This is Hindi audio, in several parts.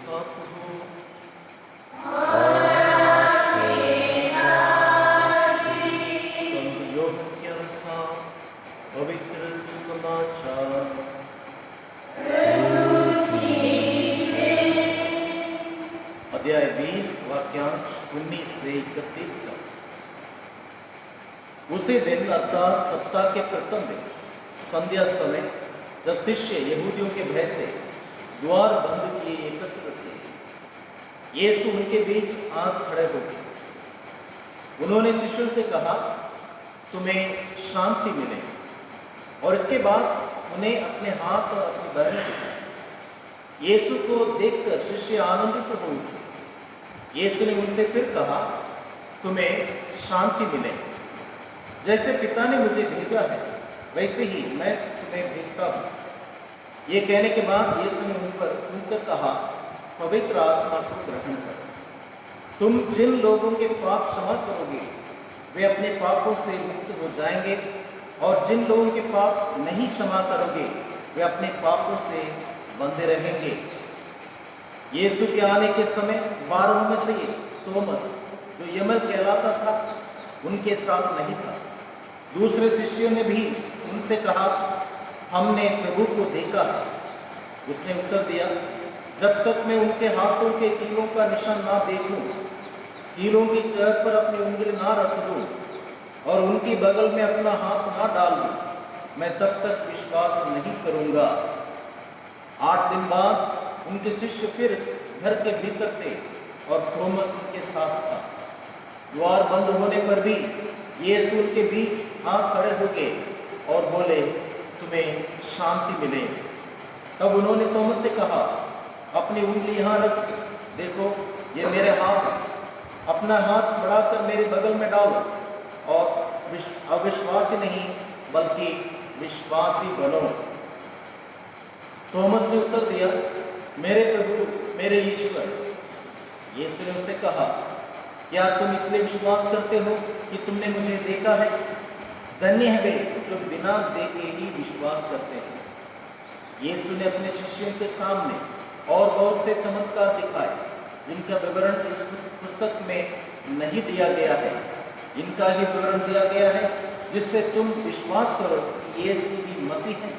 साथ हो। संत योहन के अनुसार पवित्र सुसमाचार। अध्याय 20 वाक्यांश 19 से 31 तक। उसी दिन अर्थात सप्ताह के प्रथम दिन संध्या समय जब शिष्य यहूदियों के भय से द्वार बंद किए एकत्र थे, यीशु उनके बीच आ खड़े हो गए। उन्होंने शिष्यों से कहा, तुम्हें शांति मिले। और इसके बाद उन्हें अपने हाथ और अपनी बहन दिखाए। यीशु को देखकर शिष्य आनंदित हो उठे। यीशु ने उनसे फिर कहा, तुम्हें शांति मिले। जैसे पिता ने मुझे भेजा है वैसे ही मैं तुम्हें भेजता हूँ। ये कहने के बाद यीशु ने उनकर कहा, पवित्र आत्मा को ग्रहण करो। तुम जिन लोगों के पाप क्षमा करोगे वे अपने पापों से मुक्त हो जाएंगे, और जिन लोगों के पाप नहीं क्षमा करोगे वे अपने पापों से बंधे रहेंगे। यीशु के आने के समय 12 में से एक थोमस, जो यमल कहलाता था, उनके साथ नहीं था। दूसरे शिष्यों ने भी उनसे कहा, हमने प्रभु को देखा है। उसने उत्तर दिया, जब तक मैं उनके हाथों के कीलों का निशान ना देखूं, कीलों की जड़ पर अपनी उंगली ना रख दूं और उनकी बगल में अपना हाथ ना डाल दूं, मैं तब तक विश्वास नहीं करूंगा। 8 दिन बाद उनके शिष्य फिर घर के भीतर थे और थोमस उनके साथ था। द्वार बंद होने पर भी यीशु उनके बीच आ खड़े हो गए और बोले, तुम्हें शांति मिले। तब उन्होंने थोमस से कहा, अपनी उंगली यहाँ रख, देखो ये मेरे हाथ, अपना हाथ बढ़ाकर मेरे बगल में डालो और अविश्वासी नहीं बल्कि विश्वासी बनो। थोमस ने उत्तर दिया, मेरे प्रभु, मेरे ईश्वर। यीशु ने उससे कहा, क्या तुम इसलिए विश्वास करते हो कि तुमने मुझे देखा है? धन्य है वे जो बिना देखे ही विश्वास करते हैं। यीशु ने अपने शिष्यों के सामने और बहुत से चमत्कार दिखाए, जिनका विवरण इस पुस्तक में नहीं दिया गया है। इनका ही विवरण दिया गया है, जिससे तुम विश्वास करो कि यीशु ही मसीह है,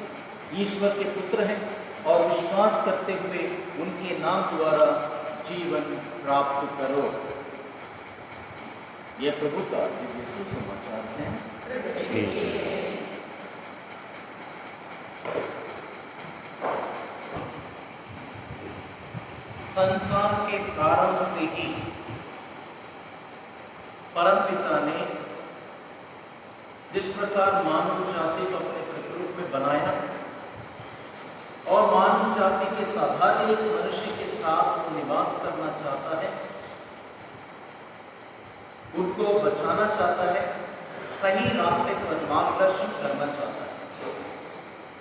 ईश्वर के पुत्र हैं, और विश्वास करते हुए उनके नाम द्वारा जीवन प्राप्त करो। यह प्रभु का दिव्य सुसमाचार है। संसार के प्रारंभ से ही परमपिता ने जिस प्रकार मानव जाति को अपने प्रतिरूप में बनाया और मानव जाति के साधारण एक मनुष्य के साथ वो निवास करना चाहता है, उनको बचाना चाहता है, सही रास्ते पर मार्गदर्शन करना चाहता है।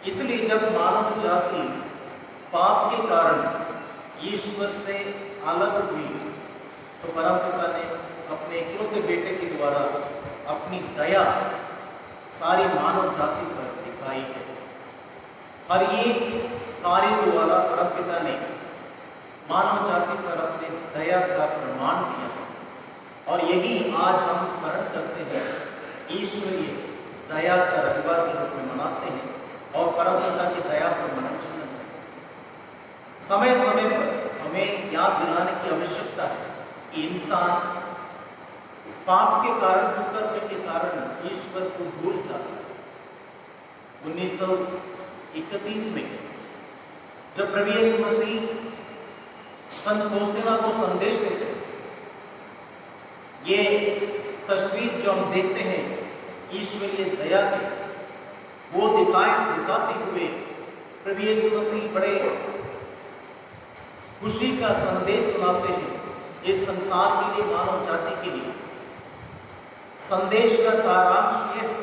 इसलिए जब मानव जाति पाप के कारण ईश्वर से अलग हुई तो परमपिता ने अपने इकलौते बेटे के द्वारा अपनी दया सारी मानव जाति पर दिखाई है। हर एक कार्य द्वारा परमपिता ने मानव जाति पर अपने दया का प्रमाण दिया और यही आज हम स्मरण करते हैं, ईश्वरीय दया का रविवार के रूप में मनाते हैं और परमपिता की दया पर मनन करते हैं। समय समय पर हमें याद दिलाने की आवश्यकता है कि इंसान पाप के कारण, कुकर्म के कारण ईश्वर को भूल जाता है। 1931 में जब प्रभु यीशु मसीह संत फौस्तीना को संदेश देते हैं, ये तस्वीर जो हम देखते हैं ईश्वरीय दया की, वो दिखाते हुए प्रभु यीशु मसीह बड़े खुशी का संदेश सुनाते हैं इस संसार के लिए, मानव जाति के लिए। संदेश का सारांश ये है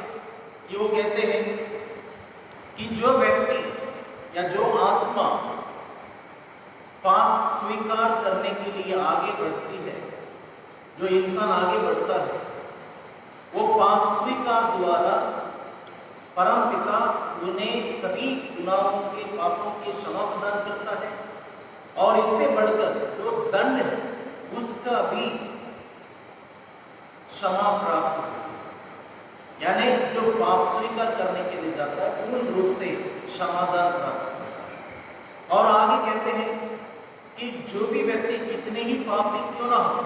कि वो कहते हैं कि जो व्यक्ति या जो आत्मा पाप स्वीकार करने के लिए आगे बढ़ती है, जो इंसान आगे बढ़ता है, वो पाप स्वीकार द्वारा परमपिता उन्हें सभी गुनाहों के, पापों के क्षमा प्रदान करता है और इससे बढ़कर जो दंड है उसका भी क्षमा प्राप्त होती है। यानी जो पाप स्वीकार करने के लिए जाता है पूर्ण रूप से क्षमादान प्राप्त होता है। और आगे कहते हैं कि जो भी व्यक्ति कितने ही पापी क्यों ना हो,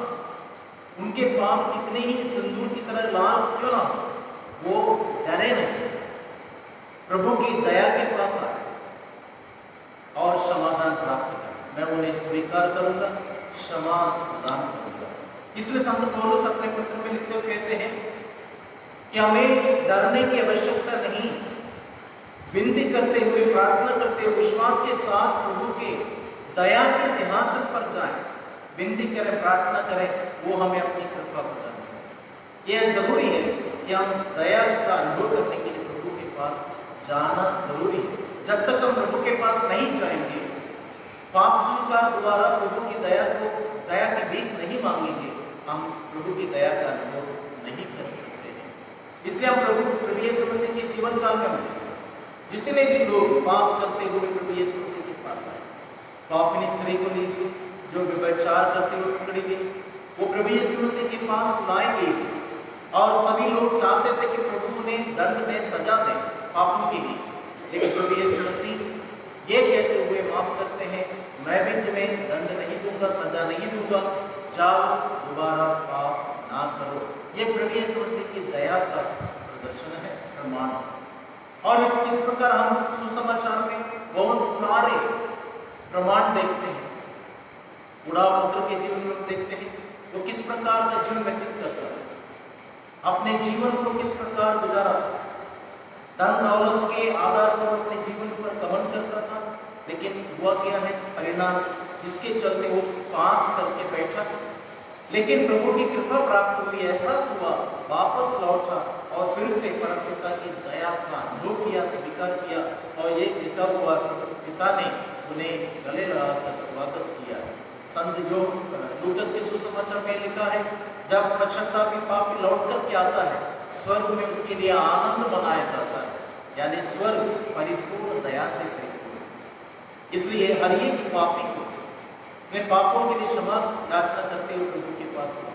उनके पाप कितने ही सिंदूर की तरह लाल क्यों ना हो, वो डरे नहीं, प्रभु की दया के पास आए और क्षमादान प्राप्त करें। मैं उन्हें स्वीकार करूंगा, क्षमा दान करूंगा। इसलिए संत पौलुस अपने पत्र में लिखते हुए कहते हैं कि हमें डरने की आवश्यकता नहीं, विनती करते हुए, प्रार्थना करते हुए विश्वास के साथ प्रभु के दया के सिंहासन पर जाएं, विनती करें, प्रार्थना करें, वो हमें अपनी कृपा प्रदान करें। यह जरूरी है कि हम दया का अनुभव करने के लिए प्रभु के पास जाना जरूरी है। जब तक हम प्रभु के पास नहीं जाएंगे, पाप स्वीकार द्वारा प्रभु की दया की भीख नहीं मांगेंगे, हम प्रभु की दया का अनुभव नहीं कर सकते हैं। इसलिए हम प्रभु यीशु मसीह के जीवन काल में होंगे, जितने भी लोग पाप करते हुए प्रभु यीशु मसीह के पास आए, पापिनी स्त्री को लीजिए जो व्यभिचार करते हुए पकड़ी गई, वो प्रभु यीशु मसीह के पास लाए गए और सभी लोग चाहते थे कि प्रभु ने दंड में सजा दें पापों के लिए, लेकिन प्रभु यीशु मसीह ये कहते हुए माफ करते हैं, मैं भी तुम्हें दंड नहीं दूंगा, सजा नहीं दूंगा, जाओ दोबारा पाप ना करो। ये प्रभु यीशु मसीह की दया का प्रदर्शन है, प्रमाण। और इस प्रकार हम सुसमाचार में बहुत सारे प्रमाण देखते हैं। बूढ़ा पुत्र के जीवन में देखते हैं वो किस प्रकार का जीवन व्यतीत करता है, अपने जीवन को किस प्रकार गुजारा, धन दौलत के आधार पर अपने जीवन पर घमंड करता था, लेकिन हुआ क्या है परिणाम, जिसके चलते वो पाप करके बैठा, लेकिन प्रभु की कृपा प्राप्त हुई, एहसास हुआ, वापस लौटा और फिर से परमपिता की दया का अनुभव किया, स्वीकार किया और ये लिखा हुआ पिता ने उन्हें गले लगाकर स्वागत किया। संत जो लूकस के सुसमाचार में लिखा है, जब पश्चातापी पापी लौट कर के आता है, स्वर्ग में उसके लिए आनंद मनाया जाता है, यानी स्वर्ग परिपूर्ण दया से परिपूर्ण। इसलिए हर एक पापी को अपने पापों के लिए क्षमा याचना करते हुए प्रभु के पास आए।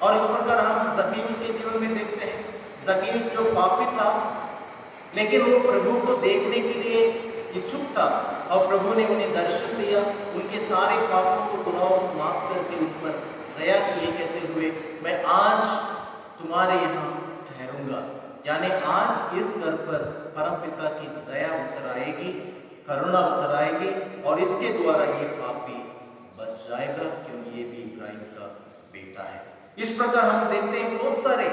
और इस प्रकार हम जक्कैयुस के जीवन में देखते हैं, जक्कैयुस जो पापी था लेकिन वो प्रभु को देखने के लिए इच्छुक था और प्रभु ने उन्हें दर्शन दिया, उनके सारे पापों को गुनाहों को माफ करके उन पर दया की, ये कहते हुए मैं आज तुम्हारे यहाँ ठहरूंगा, यानी आज इस घर पर परमपिता की दया उतर आएगी, करुणा उतर आएगी और इसके द्वारा ये पापी बच जाएगा, क्योंकि ये भी इब्राहिम का बेटा है। इस प्रकार हम देखते हैं बहुत सारे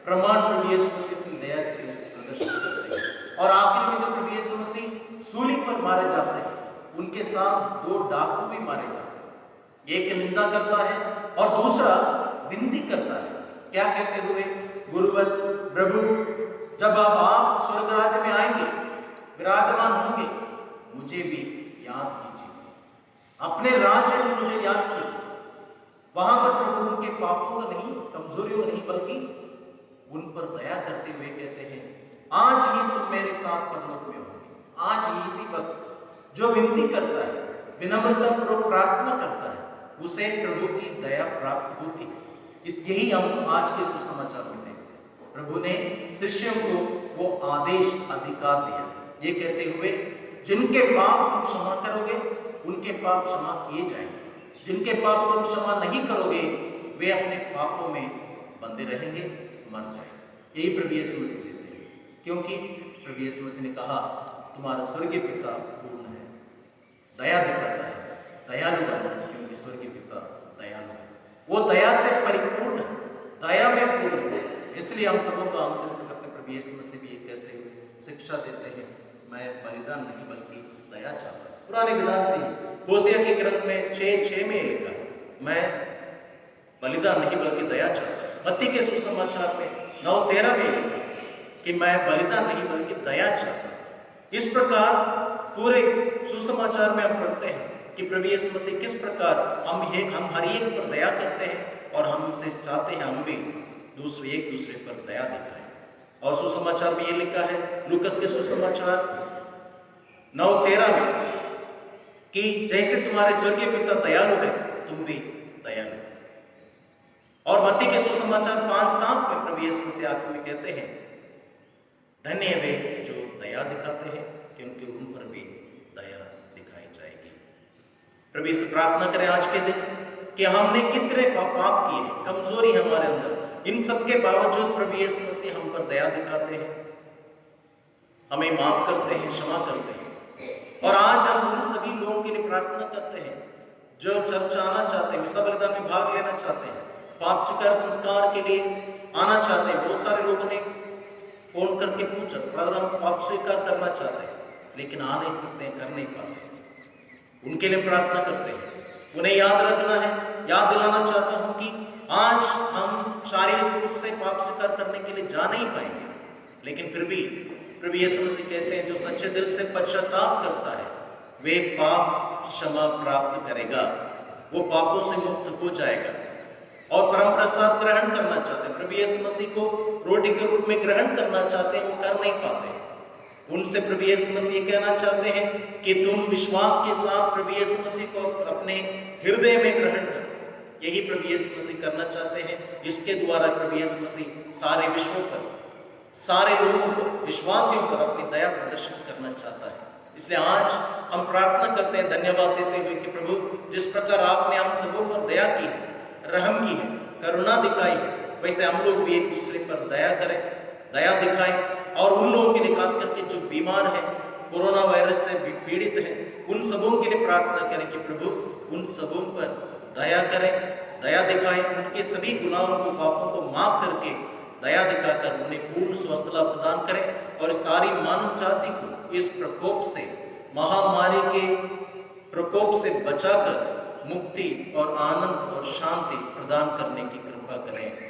प्रमाण प्रभु यीशु मसीह की दया के प्रदर्शन करते हैं। और आखिर में जब प्रभु यीशु मसीह सूली पर मारे जाते हैं, उनके साथ दो डाकू भी मारे जाते हैं, एक निंदा करता है और दूसरा विनती करता है, क्या कहते हुए, गुरुवर प्रभु जब अब आप स्वर्ग राज्य में आएंगे, विराजमान होंगे, मुझे भी याद कीजिए, अपने राज्य में मुझे याद कीजिए। वहां पर प्रभु उनके पापों को नहीं, कमजोरियों नहीं, बल्कि उन पर दया करते हुए कहते हैं, आज ही तुम मेरे साथ परलोक में होंगे। आज ही इसी वक्त जो विनती करता है, विनम्रता पूर्वक प्रार्थना करता है, उसे प्रभु की दया प्राप्त होती है। यही हम आज के सुसमाचार में देखते हैं। प्रभु ने शिष्यों को वो आदेश, अधिकार दिया, ये कहते हुए, जिनके पाप तुम क्षमा करोगे उनके पाप क्षमा किए जाएंगे, जिनके पाप तुम क्षमा नहीं करोगे वे अपने पापों में बंधे रहेंगे, मर जाएंगे। यही प्रभु यीशु मसीह देते हैं, क्योंकि प्रभु यीशु मसीह ने कहा तुम्हारा स्वर्गीय पिता पूर्ण है, दया दिखाता है, दयालु बनो, क्योंकि स्वर्गीय पिता दयालु है, वो दया से परिपूर्ण है, दया में पूर्ण है। इसलिए हम सबों को आमंत्रित करते हैं, प्रभु यीशु मसीह भी ये कहते हुए शिक्षा देते हैं, मैं बलिदान नहीं बल्कि दया चाहता हूं। पुराने विधान से ही होसिया के ग्रंथ में 6:6 में लिखा है, मैं बलिदान नहीं बल्कि दया चाहता हूं। मत्ती के सुसमाचार में 9:13 में लिखा कि मैं बलिदान नहीं बल्कि दया चाहता हूं। इस प्रकार पूरे सुसमाचार में हम पढ़ते हैं कि प्रभु यीशु मसीह किस प्रकार हम हर एक पर दया करते हैं और हमसे चाहते हैं हम भी एक दूसरे पर दया दिखाएं। और सुसमाचार में ये लिखा है, लूकस के सुसमाचार 9:13 में, कि जैसे तुम्हारे स्वर्गीय पिता दयालु है, तुम भी दयालु हो। और मत्ती के सुसमाचार 5:7 में प्रभु यीशु मसीह आखिर में कहते हैं, धन्य है वे जो दया दिखाते हैं, क्योंकि उन पर भी दया दिखाई जाएगी। प्रभु यीशु प्रार्थना करें आज के दिन कि हमने कितने पाप किए हैं, कमजोरी हमारे अंदर, इन सब के बावजूद प्रभु यीशु मसीह हम पर दया दिखाते हैं, हमें माफ करते हैं, क्षमा करते हैं। और आज हम उन सभी लोगों के लिए प्रार्थना करते हैं जो चर्च आना चाहते हैं, मिसा बलिदान में भाग लेना चाहते हैं, पाप स्वीकार संस्कार के लिए आना चाहते हैं। बहुत सारे लोगों ने फोन करके पूछा, अगर हम पाप स्वीकार करना चाहते हैं लेकिन आ नहीं सकते हैं, कर नहीं पाते, उनके लिए प्रार्थना करते हैं। उन्हें याद रखना है, याद दिलाना चाहता हूं कि आज हम शारीरिक रूप से पाप स्वीकार करने के लिए जा नहीं पाएंगे, लेकिन फिर भी प्रभु यीशु मसीह कहते हैं, जो सच्चे दिल से पश्चाताप करता है वे पाप क्षमा प्राप्त करेगा, वो पापों से मुक्त हो जाएगा। और परम प्रसाद ग्रहण करना चाहते हैं, प्रभु यीशु मसीह को रोटी के रूप में ग्रहण करना चाहते हैं, वो कर नहीं पाते। उनसे प्रभु यीशु मसीह कहना चाहते हैं कि तुम विश्वास के साथ प्रभु यीशु मसीह को अपने हृदय में ग्रहण करो। यही प्रभु यीशु मसीह करना चाहते हैं। इसके द्वारा प्रभु यीशु मसीह सारे विश्व पर, सारे लोगों पर, विश्वासियों पर अपनी दया प्रदर्शित करना चाहता है। इसलिए आज हम प्रार्थना करते हैं, धन्यवाद देते हुए कि प्रभु, जिस प्रकार आपने हम सबों पर दया की है, रहम की है, करुणा दिखाई है, वैसे हम लोग भी एक दूसरे पर दया करें, दया दिखाएं। और उन लोगों के लिए, खास करके जो बीमार हैं, कोरोना वायरस से पीड़ित हैं, उन सबों के लिए प्रार्थना करें कि प्रभु उन सबों पर दया करें, दया दिखाएं, उनके सभी गुनाहों को, पापों को माफ करके दया दिखाकर उन्हें पूर्ण स्वस्थ लाभ प्रदान करें और सारी मानव जाति को इस प्रकोप से, महामारी के प्रकोप से बचाकर मुक्ति और आनंद और शांति प्रदान करने की कृपा करें।